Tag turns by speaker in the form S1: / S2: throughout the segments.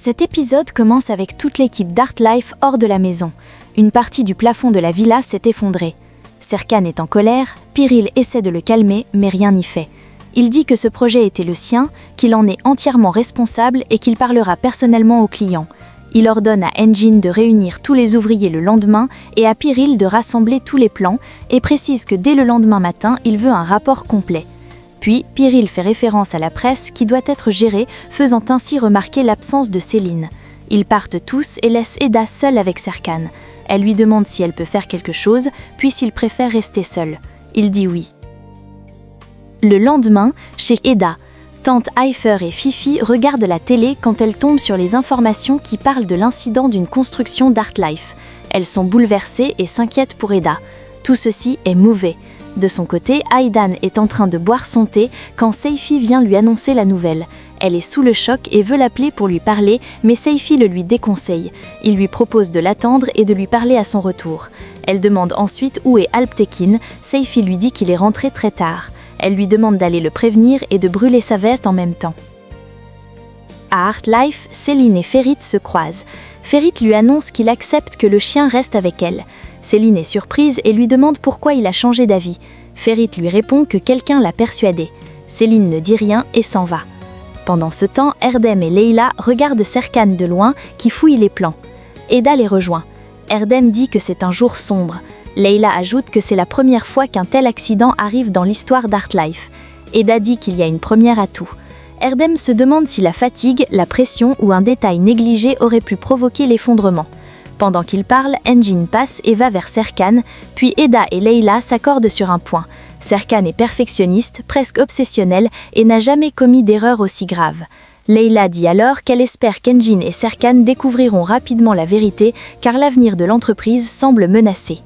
S1: Cet épisode commence avec toute l'équipe d'Artlife hors de la maison. Une partie du plafond de la villa s'est effondrée. Serkan est en colère, Piril essaie de le calmer, mais rien n'y fait. Il dit que ce projet était le sien, qu'il en est entièrement responsable et qu'il parlera personnellement aux clients. Il ordonne à Engin de réunir tous les ouvriers le lendemain et à Piril de rassembler tous les plans et précise que dès le lendemain matin, il veut un rapport complet. Puis, Piril fait référence à la presse qui doit être gérée, faisant ainsi remarquer l'absence de Céline. Ils partent tous et laissent Eda seule avec Serkan. Elle lui demande si elle peut faire quelque chose, puis s'il préfère rester seul. Il dit oui. Le lendemain, chez Eda, tante Eifer et Fifi regardent la télé quand elles tombent sur les informations qui parlent de l'incident d'une construction d'Artlife. Elles sont bouleversées et s'inquiètent pour Eda. Tout ceci est mauvais. De son côté, Aydan est en train de boire son thé quand Seifi vient lui annoncer la nouvelle. Elle est sous le choc et veut l'appeler pour lui parler, mais Seifi le lui déconseille. Il lui propose de l'attendre et de lui parler à son retour. Elle demande ensuite où est Alptekin. Seifi lui dit qu'il est rentré très tard. Elle lui demande d'aller le prévenir et de brûler sa veste en même temps. À Artlife, Céline et Ferit se croisent. Ferit lui annonce qu'il accepte que le chien reste avec elle. Céline est surprise et lui demande pourquoi il a changé d'avis. Ferit lui répond que quelqu'un l'a persuadé. Céline ne dit rien et s'en va. Pendant ce temps, Erdem et Leila regardent Serkan de loin qui fouille les plans. Eda les rejoint. Erdem dit que c'est un jour sombre. Leila ajoute que c'est la première fois qu'un tel accident arrive dans l'histoire d'Artlife. Eda dit qu'il y a une première à tout. Erdem se demande si la fatigue, la pression ou un détail négligé aurait pu provoquer l'effondrement. Pendant qu'il parle, Engin passe et va vers Serkan, puis Eda et Leila s'accordent sur un point. Serkan est perfectionniste, presque obsessionnel et n'a jamais commis d'erreur aussi grave. Leila dit alors qu'elle espère qu'Engin et Serkan découvriront rapidement la vérité car l'avenir de l'entreprise semble menacé.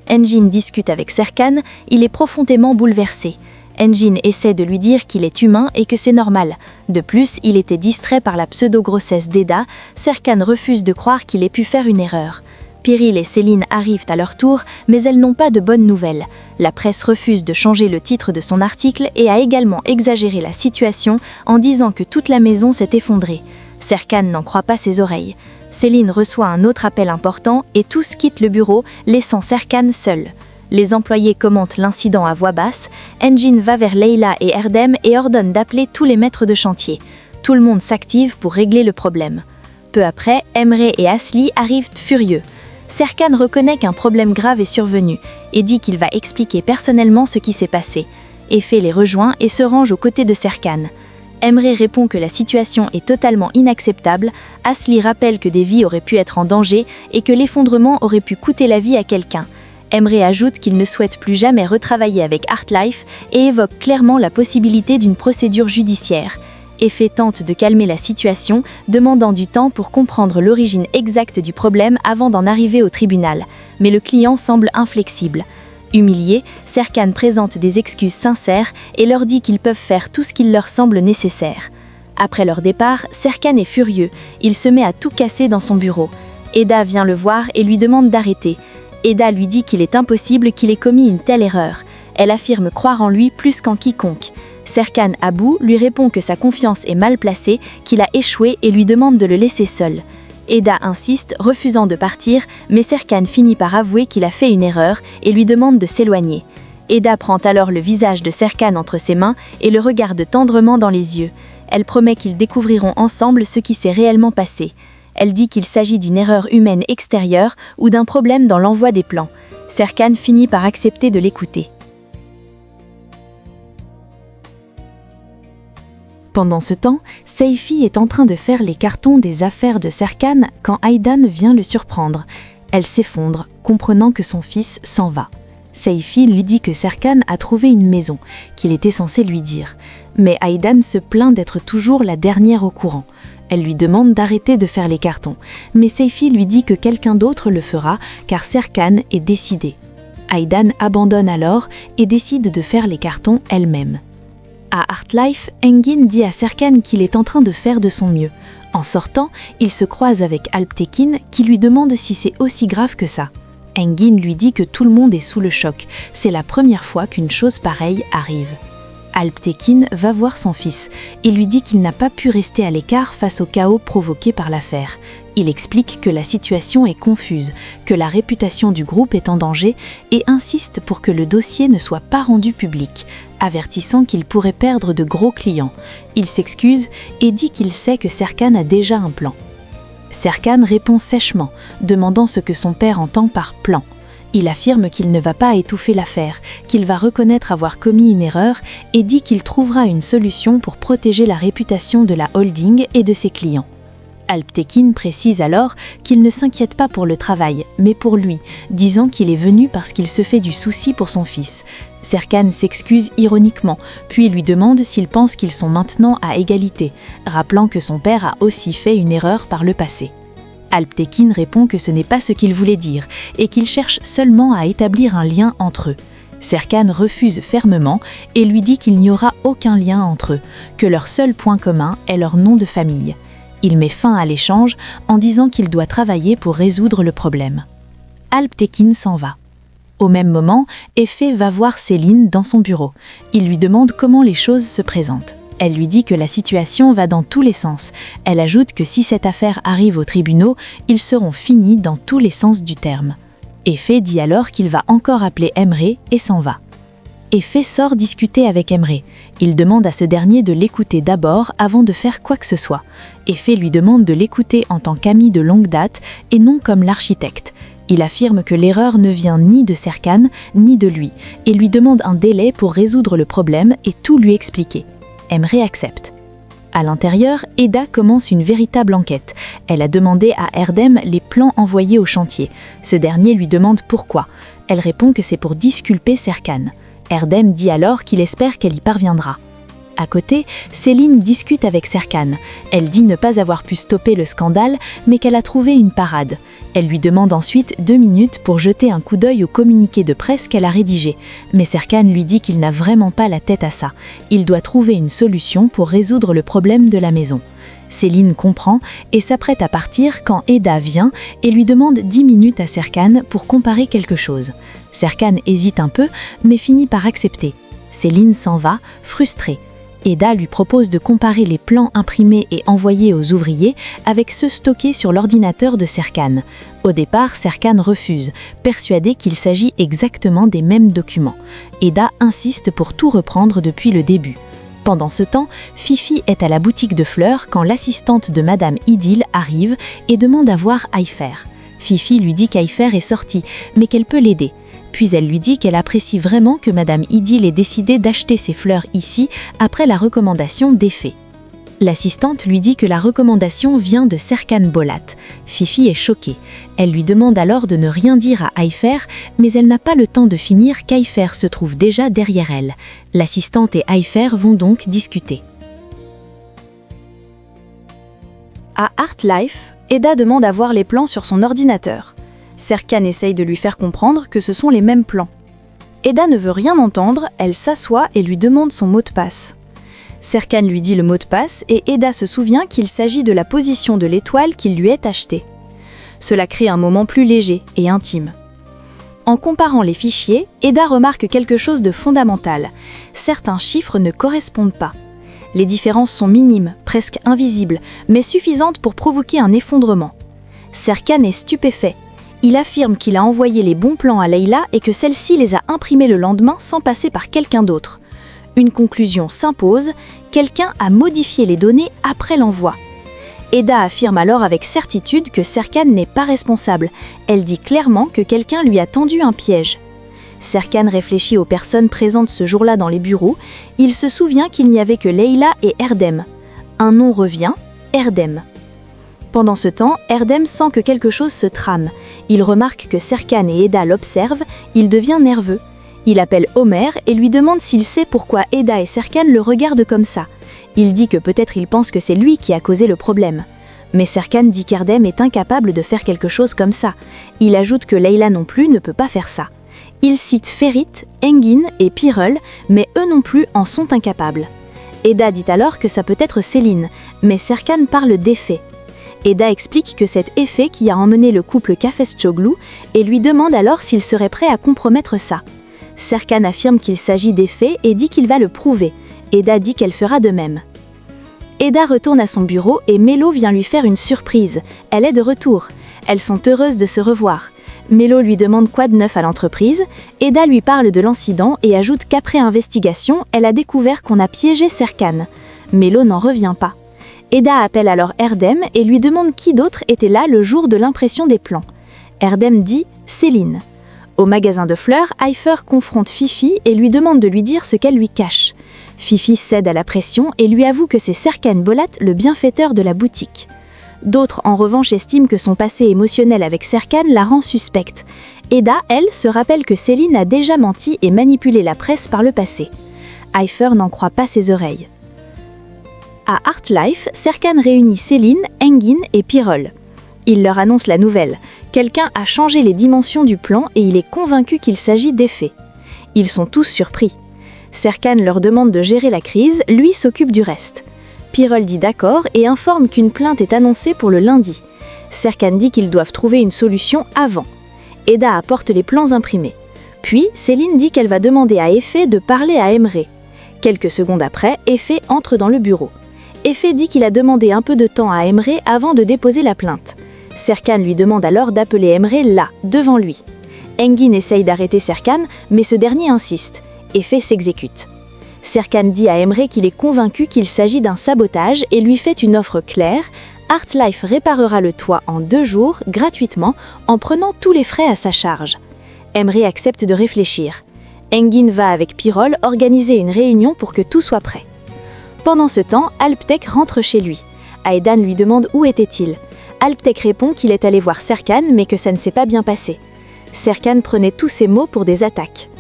S1: Engin discute avec Serkan, il est profondément bouleversé. Engin essaie de lui dire qu'il est humain et que c'est normal. De plus, il était distrait par la pseudo-grossesse d'Eda. Serkan refuse de croire qu'il ait pu faire une erreur. Piril et Céline arrivent à leur tour, mais elles n'ont pas de bonnes nouvelles. La presse refuse de changer le titre de son article et a également exagéré la situation en disant que toute la maison s'est effondrée. Serkan n'en croit pas ses oreilles. Céline reçoit un autre appel important et tous quittent le bureau, laissant Serkan seul. Les employés commentent l'incident à voix basse. Engin va vers Leila et Erdem et ordonne d'appeler tous les maîtres de chantier. Tout le monde s'active pour régler le problème. Peu après, Emre et Asli arrivent furieux. Serkan reconnaît qu'un problème grave est survenu et dit qu'il va expliquer personnellement ce qui s'est passé. Efe les rejoint et se range aux côtés de Serkan. Emre répond que la situation est totalement inacceptable. Asli rappelle que des vies auraient pu être en danger et que l'effondrement aurait pu coûter la vie à quelqu'un. Emre ajoute qu'il ne souhaite plus jamais retravailler avec Artlife et évoque clairement la possibilité d'une procédure judiciaire. Efe tente de calmer la situation, demandant du temps pour comprendre l'origine exacte du problème avant d'en arriver au tribunal, mais le client semble inflexible. Humilié, Serkan présente des excuses sincères et leur dit qu'ils peuvent faire tout ce qu'il leur semble nécessaire. Après leur départ, Serkan est furieux, il se met à tout casser dans son bureau. Eda vient le voir et lui demande d'arrêter. Eda lui dit qu'il est impossible qu'il ait commis une telle erreur. Elle affirme croire en lui plus qu'en quiconque. Serkan à bout lui répond que sa confiance est mal placée, qu'il a échoué et lui demande de le laisser seul. Eda insiste, refusant de partir, mais Serkan finit par avouer qu'il a fait une erreur et lui demande de s'éloigner. Eda prend alors le visage de Serkan entre ses mains et le regarde tendrement dans les yeux. Elle promet qu'ils découvriront ensemble ce qui s'est réellement passé. Elle dit qu'il s'agit d'une erreur humaine extérieure ou d'un problème dans l'envoi des plans. Serkan finit par accepter de l'écouter. Pendant ce temps, Seifi est en train de faire les cartons des affaires de Serkan quand Aydan vient le surprendre. Elle s'effondre, comprenant que son fils s'en va. Seifi lui dit que Serkan a trouvé une maison, qu'il était censé lui dire. Mais Aydan se plaint d'être toujours la dernière au courant. Elle lui demande d'arrêter de faire les cartons, mais Seifi lui dit que quelqu'un d'autre le fera car Serkan est décidé. Aydan abandonne alors et décide de faire les cartons elle-même. À Artlife, Engin dit à Serkan qu'il est en train de faire de son mieux. En sortant, il se croise avec Alptekin qui lui demande si c'est aussi grave que ça. Engin lui dit que tout le monde est sous le choc, c'est la première fois qu'une chose pareille arrive. Alptekin va voir son fils et lui dit qu'il n'a pas pu rester à l'écart face au chaos provoqué par l'affaire. Il explique que la situation est confuse, que la réputation du groupe est en danger et insiste pour que le dossier ne soit pas rendu public, avertissant qu'il pourrait perdre de gros clients. Il s'excuse et dit qu'il sait que Serkan a déjà un plan. Serkan répond sèchement, demandant ce que son père entend par « plan ». Il affirme qu'il ne va pas étouffer l'affaire, qu'il va reconnaître avoir commis une erreur et dit qu'il trouvera une solution pour protéger la réputation de la holding et de ses clients. Alptekin précise alors qu'il ne s'inquiète pas pour le travail, mais pour lui, disant qu'il est venu parce qu'il se fait du souci pour son fils. Serkan s'excuse ironiquement, puis lui demande s'il pense qu'ils sont maintenant à égalité, rappelant que son père a aussi fait une erreur par le passé. Alptekin répond que ce n'est pas ce qu'il voulait dire et qu'il cherche seulement à établir un lien entre eux. Serkan refuse fermement et lui dit qu'il n'y aura aucun lien entre eux, que leur seul point commun est leur nom de famille. Il met fin à l'échange en disant qu'il doit travailler pour résoudre le problème. Alptekin s'en va. Au même moment, Efe va voir Céline dans son bureau. Il lui demande comment les choses se présentent. Elle lui dit que la situation va dans tous les sens. Elle ajoute que si cette affaire arrive aux tribunaux, ils seront finis dans tous les sens du terme. Efe dit alors qu'il va encore appeler Emre et s'en va. Efe sort discuter avec Emre. Il demande à ce dernier de l'écouter d'abord avant de faire quoi que ce soit. Efe lui demande de l'écouter en tant qu'ami de longue date et non comme l'architecte. Il affirme que l'erreur ne vient ni de Serkan ni de lui et lui demande un délai pour résoudre le problème et tout lui expliquer. Emre accepte. À l'intérieur, Eda commence une véritable enquête. Elle a demandé à Erdem les plans envoyés au chantier. Ce dernier lui demande pourquoi. Elle répond que c'est pour disculper Serkan. Erdem dit alors qu'il espère qu'elle y parviendra. À côté, Céline discute avec Serkan. Elle dit ne pas avoir pu stopper le scandale, mais qu'elle a trouvé une parade. Elle lui demande ensuite 2 minutes pour jeter un coup d'œil au communiqué de presse qu'elle a rédigé. Mais Serkan lui dit qu'il n'a vraiment pas la tête à ça. Il doit trouver une solution pour résoudre le problème de la maison. Céline comprend et s'apprête à partir quand Eda vient et lui demande 10 minutes à Serkan pour comparer quelque chose. Serkan hésite un peu, mais finit par accepter. Céline s'en va, frustrée. Eda lui propose de comparer les plans imprimés et envoyés aux ouvriers avec ceux stockés sur l'ordinateur de Serkan. Au départ, Serkan refuse, persuadé qu'il s'agit exactement des mêmes documents. Eda insiste pour tout reprendre depuis le début. Pendant ce temps, Fifi est à la boutique de fleurs quand l'assistante de Madame Idil arrive et demande à voir Ayfer. Fifi lui dit qu'Ayfer est sortie, mais qu'elle peut l'aider. Puis elle lui dit qu'elle apprécie vraiment que Madame Idil ait décidé d'acheter ses fleurs ici après la recommandation d'Efe. L'assistante lui dit que la recommandation vient de Serkan Bolat. Fifi est choquée. Elle lui demande alors de ne rien dire à Ayfer, mais elle n'a pas le temps de finir qu'Ayfer se trouve déjà derrière elle. L'assistante et Ayfer vont donc discuter.
S2: À Artlife, Eda demande à voir les plans sur son ordinateur. Serkan essaye de lui faire comprendre que ce sont les mêmes plans. Eda ne veut rien entendre, elle s'assoit et lui demande son mot de passe. Serkan lui dit le mot de passe et Eda se souvient qu'il s'agit de la position de l'étoile qu'il lui est achetée. Cela crée un moment plus léger et intime. En comparant les fichiers, Eda remarque quelque chose de fondamental. Certains chiffres ne correspondent pas. Les différences sont minimes, presque invisibles, mais suffisantes pour provoquer un effondrement. Serkan est stupéfait. Il affirme qu'il a envoyé les bons plans à Leila et que celle-ci les a imprimés le lendemain sans passer par quelqu'un d'autre. Une conclusion s'impose, quelqu'un a modifié les données après l'envoi. Eda affirme alors avec certitude que Serkan n'est pas responsable. Elle dit clairement que quelqu'un lui a tendu un piège. Serkan réfléchit aux personnes présentes ce jour-là dans les bureaux. Il se souvient qu'il n'y avait que Leila et Erdem. Un nom revient, Erdem. Pendant ce temps, Erdem sent que quelque chose se trame. Il remarque que Serkan et Eda l'observent, il devient nerveux. Il appelle Omer et lui demande s'il sait pourquoi Eda et Serkan le regardent comme ça. Il dit que peut-être il pense que c'est lui qui a causé le problème. Mais Serkan dit qu'Erdem est incapable de faire quelque chose comme ça. Il ajoute que Leila non plus ne peut pas faire ça. Il cite Ferit, Engin et Pirel, mais eux non plus en sont incapables. Eda dit alors que ça peut être Céline, mais Serkan parle d'Efe. Eda explique que c'est Efe qui a emmené le couple Kafes-Çoglu et lui demande alors s'il serait prêt à compromettre ça. Serkan affirme qu'il s'agit d'Efe et dit qu'il va le prouver.
S1: Eda dit qu'elle fera de même. Eda retourne à son bureau et Melo vient lui faire une surprise. Elle est de retour. Elles sont heureuses de se revoir. Melo lui demande quoi de neuf à l'entreprise. Eda lui parle de l'incident et ajoute qu'après investigation, elle a découvert qu'on a piégé Serkan. Melo n'en revient pas. Eda appelle alors Erdem et lui demande qui d'autre était là le jour de l'impression des plans. Erdem dit « Céline ». Au magasin de fleurs, Eifer confronte Fifi et lui demande de lui dire ce qu'elle lui cache. Fifi cède à la pression et lui avoue que c'est Serkan Bolat le bienfaiteur de la boutique. D'autres, en revanche, estiment que son passé émotionnel avec Serkan la rend suspecte. Eda, elle, se rappelle que Céline a déjà menti et manipulé la presse par le passé. Eifer n'en croit pas ses oreilles. À Artlife, Serkan réunit Céline, Engin et Pirol. Il leur annonce la nouvelle. Quelqu'un a changé les dimensions du plan et il est convaincu qu'il s'agit d'effets. Ils sont tous surpris. Serkan leur demande de gérer la crise, lui s'occupe du reste. Pirol dit d'accord et informe qu'une plainte est annoncée pour le lundi. Serkan dit qu'ils doivent trouver une solution avant. Eda apporte les plans imprimés. Puis, Céline dit qu'elle va demander à Effet de parler à Emre. Quelques secondes après, Effet entre dans le bureau. Effet dit qu'il a demandé un peu de temps à Emre avant de déposer la plainte. Serkan lui demande alors d'appeler Emre là, devant lui. Engin essaye d'arrêter Serkan, mais ce dernier insiste. Effet s'exécute. Serkan dit à Emre qu'il est convaincu qu'il s'agit d'un sabotage et lui fait une offre claire. Artlife réparera le toit en 2 jours, gratuitement, en prenant tous les frais à sa charge. Emre accepte de réfléchir. Engin va avec Pirol organiser une réunion pour que tout soit prêt. Pendant ce temps, Alptek rentre chez lui. Aedan lui demande où était-il. Alptek répond qu'il est allé voir Serkan mais que ça ne s'est pas bien passé. Serkan prenait tous ses mots pour des attaques.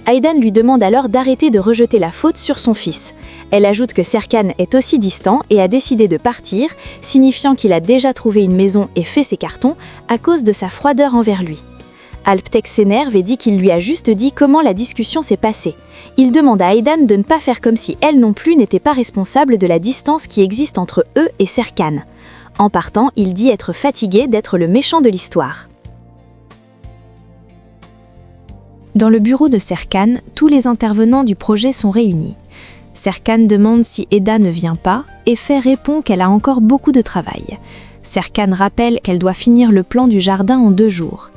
S1: Aedan lui demande alors d'arrêter de rejeter la faute sur son fils. Elle ajoute que Serkan est aussi distant et a décidé de partir, signifiant qu'il a déjà trouvé une maison et fait ses cartons à cause de sa froideur envers lui. Alptek s'énerve et dit qu'il lui a juste dit comment la discussion s'est passée. Il demande à Aedan de ne pas faire comme si elle non plus n'était pas responsable de la distance qui existe entre eux et Serkan. En partant, il dit être fatigué d'être le méchant de l'histoire.
S2: Dans le bureau de Serkan, tous les intervenants du projet sont réunis. Serkan demande si Eda ne vient pas, et Effet répond qu'elle a encore beaucoup de travail. Serkan rappelle qu'elle doit finir le plan du jardin en 2 jours.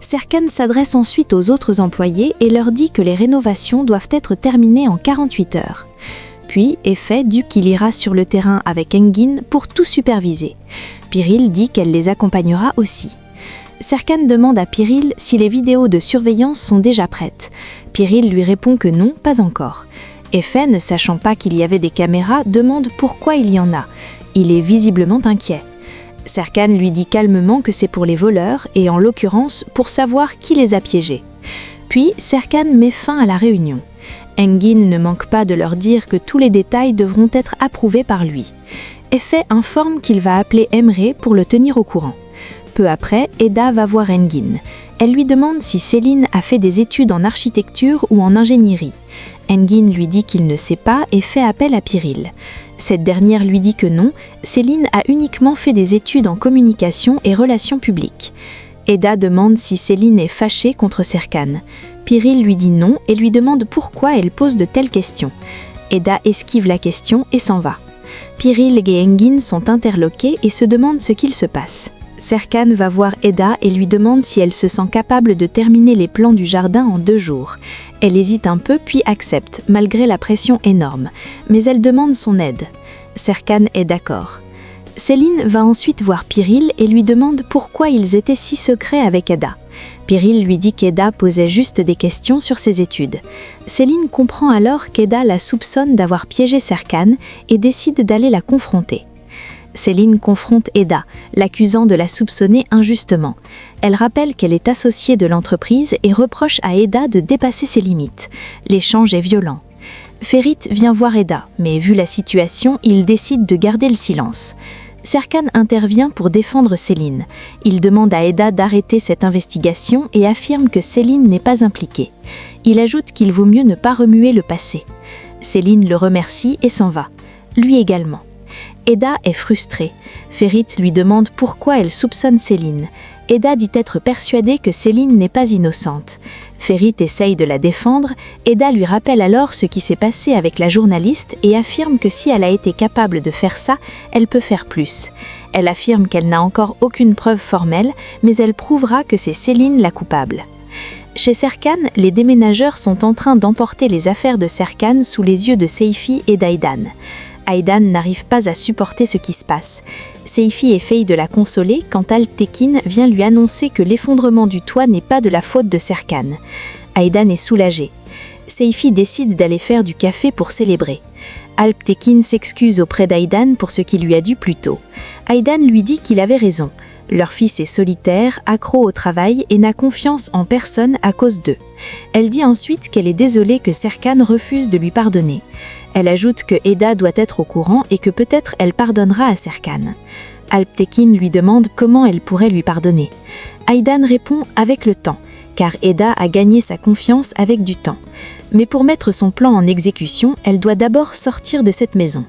S2: Serkan s'adresse ensuite aux autres employés et leur dit que les rénovations doivent être terminées en 48 heures. Puis, Effet dit qu'il ira sur le terrain avec Engin pour tout superviser. Piril dit qu'elle les accompagnera aussi. Serkan demande à Piril si les vidéos de surveillance sont déjà prêtes. Piril lui répond que non, pas encore. Effet, ne sachant pas qu'il y avait des caméras, demande pourquoi il y en a. Il est visiblement inquiet. Serkan lui dit calmement que c'est pour les voleurs et en l'occurrence pour savoir qui les a piégés. Puis Serkan met fin à la réunion. Engin ne manque pas de leur dire que tous les détails devront être approuvés par lui. Effet informe qu'il va appeler Emre pour le tenir au courant. Peu après, Eda va voir Engin. Elle lui demande si Céline a fait des études en architecture ou en ingénierie. Engin lui dit qu'il ne sait pas et fait appel à Piril. Cette dernière lui dit que non, Céline a uniquement fait des études en communication et relations publiques. Eda demande si Céline est fâchée contre Serkan. Piril lui dit non et lui demande pourquoi elle pose de telles questions. Eda esquive la question et s'en va. Piril et Engin sont interloqués et se demandent ce qu'il se passe. Serkan va voir Eda et lui demande si elle se sent capable de terminer les plans du jardin en 2 jours. Elle hésite un peu puis accepte, malgré la pression énorme. Mais elle demande son aide. Serkan est d'accord. Céline va ensuite voir Piril et lui demande pourquoi ils étaient si secrets avec Eda. Piril lui dit qu'Eda posait juste des questions sur ses études. Céline comprend alors qu'Eda la soupçonne d'avoir piégé Serkan et décide d'aller la confronter. Céline confronte Eda, l'accusant de la soupçonner injustement. Elle rappelle qu'elle est associée de l'entreprise et reproche à Eda de dépasser ses limites. L'échange est violent. Ferit vient voir Eda, mais vu la situation, il décide de garder le silence. Serkan intervient pour défendre Céline. Il demande à Eda d'arrêter cette investigation et affirme que Céline n'est pas impliquée. Il ajoute qu'il vaut mieux ne pas remuer le passé. Céline le remercie et s'en va. Lui également. Eda est frustrée. Ferit lui demande pourquoi elle soupçonne Céline.
S1: Eda dit être persuadée que Céline n'est pas innocente. Ferit essaye de la défendre, Eda lui rappelle alors ce qui s'est passé avec la journaliste et affirme que si elle a été capable de faire ça, elle peut faire plus. Elle affirme qu'elle n'a encore aucune preuve formelle, mais elle prouvera que c'est Céline la coupable. Chez Serkan, les déménageurs sont en train d'emporter les affaires de Serkan sous les yeux de Seyfi et d'Aydan. Aydan n'arrive pas à supporter ce qui se passe. Seyfi essaye de la consoler quand Alptekin vient lui annoncer que l'effondrement du toit n'est pas de la faute de Serkan. Aydan est soulagé. Seyfi décide d'aller faire du café pour célébrer. Alptekin s'excuse auprès d'Aydan pour ce qu'il lui a dit plus tôt. Aydan lui dit qu'il avait raison. Leur fils est solitaire, accro au travail et n'a confiance en personne à cause d'eux. Elle dit ensuite qu'elle est désolée que Serkan refuse de lui pardonner. Elle ajoute que Eda doit être au courant et que peut-être elle pardonnera à Serkan. Alptekin lui demande comment elle pourrait lui pardonner. Aydan répond avec le temps, car Eda a gagné sa confiance avec du temps. Mais pour mettre son plan en exécution, elle doit d'abord sortir de cette maison.